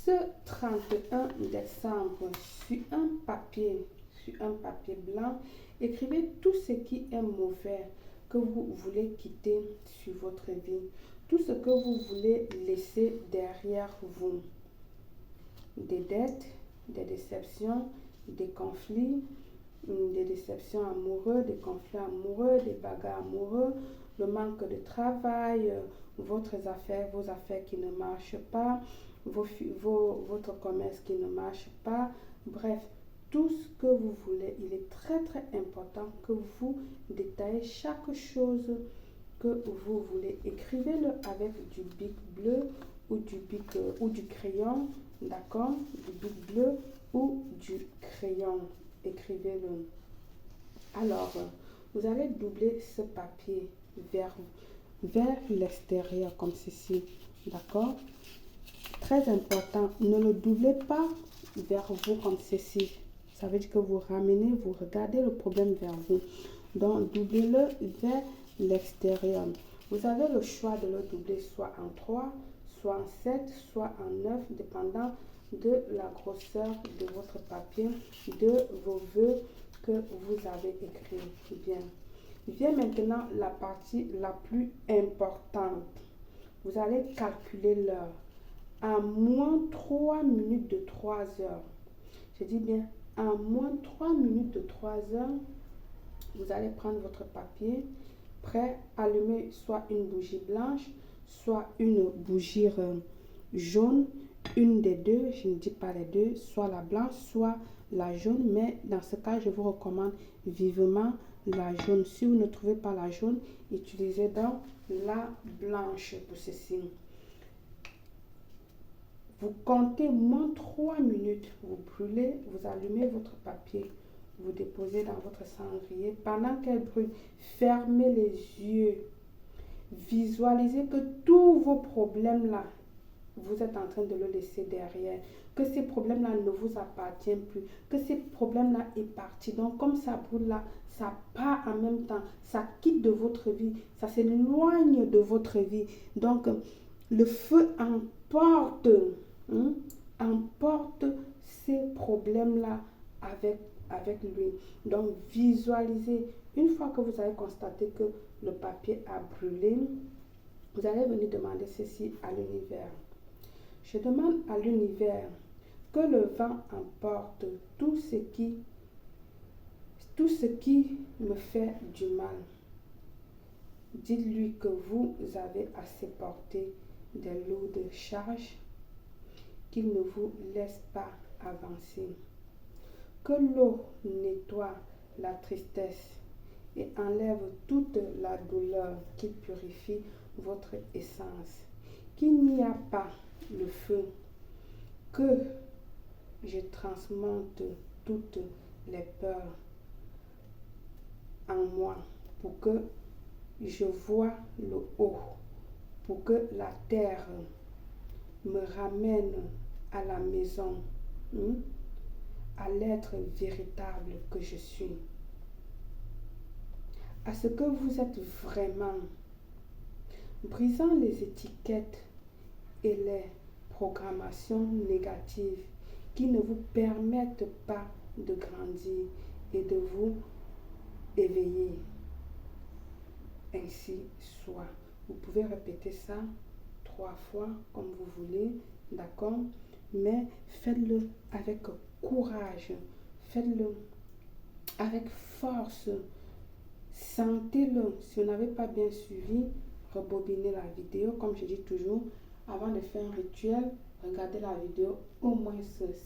Ce 31 décembre, sur un papier blanc, écrivez tout ce qui est mauvais que vous voulez quitter sur votre vie, tout ce que vous voulez laisser derrière vous. Des dettes, des déceptions, des conflits, des déceptions amoureuses, des conflits amoureux, des bagarres amoureux, le manque de travail, vos affaires qui ne marchent pas, votre commerce qui ne marche pas, bref, tout ce que vous voulez. Il est très très important que vous détaillez chaque chose que vous voulez. Écrivez-le avec du bic bleu ou du crayon, d'accord, du bic bleu ou du crayon. Écrivez-le. Alors, vous allez doubler ce papier vers l'extérieur comme ceci, d'accord. Très important, ne le doublez pas vers vous comme ceci. Ça veut dire que vous ramenez, vous regardez le problème vers vous. Donc, doublez-le vers l'extérieur. Vous avez le choix de le doubler soit en 3, soit en 7, soit en 9, dépendant de la grosseur de votre papier, de vos vœux que vous avez écrits. Bien. Vient maintenant la partie la plus importante. Vous allez calculer l'heure. À moins 3 minutes de 3 heures. Je dis bien, à moins 3 minutes de 3 heures, vous allez prendre votre papier, prêt, allumer soit une bougie blanche, soit une bougie jaune, une des deux, je ne dis pas les deux, soit la blanche, soit la jaune, mais dans ce cas, je vous recommande vivement la jaune. Si vous ne trouvez pas la jaune, utilisez donc la blanche pour ceci. Vous comptez moins 3 minutes, vous brûlez, vous allumez votre papier, vous déposez dans votre cendrier. Pendant qu'elle brûle, fermez les yeux. Visualisez que tous vos problèmes-là, vous êtes en train de le laisser derrière. Que ces problèmes-là ne vous appartiennent plus. Que ces problèmes-là est parti. Donc, comme ça brûle là, ça part en même temps. Ça quitte de votre vie. Ça s'éloigne de votre vie. Donc, le feu emporte. Emporte ces problèmes-là avec lui. Donc, visualisez. Une fois que vous avez constaté que le papier a brûlé, vous allez venir demander ceci à l'univers. Je demande à l'univers que le vent emporte tout ce qui me fait du mal. Dites-lui que vous avez assez porté des lourdes charges, qu'il ne vous laisse pas avancer. Que l'eau nettoie la tristesse et enlève toute la douleur, qui purifie votre essence. Qu'il n'y a pas le feu, que je transmonte toutes les peurs en moi pour que je vois le haut, pour que la terre me ramène à la maison, à l'être véritable que je suis, à ce que vous êtes vraiment, brisant les étiquettes et les programmations négatives qui ne vous permettent pas de grandir et de vous éveiller. Ainsi soit. Vous pouvez répéter ça 3 fois comme vous voulez, d'accord? Mais faites-le avec courage, faites-le avec force, sentez-le. Si vous n'avez pas bien suivi, rebobinez la vidéo. Comme je dis toujours, avant de faire un rituel, regardez la vidéo au moins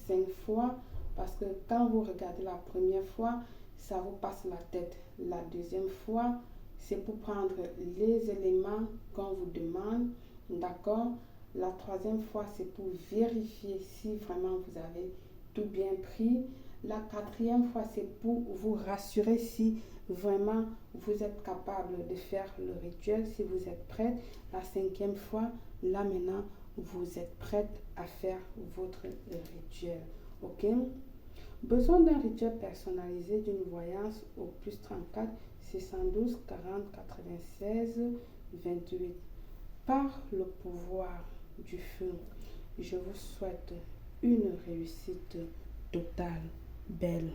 5 fois, parce que quand vous regardez la première fois, ça vous passe la tête. La deuxième fois, c'est pour prendre les éléments qu'on vous demande, d'accord? La troisième fois, c'est pour vérifier si vraiment vous avez tout bien pris. La quatrième fois, c'est pour vous rassurer si vraiment vous êtes capable de faire le rituel, si vous êtes prête. La 5e fois, là maintenant, vous êtes prête à faire votre rituel. Ok? Besoin d'un rituel personnalisé d'une voyance au plus 34 612 40 96 28. Par le pouvoir du feu, Je vous souhaite une réussite totale, belle.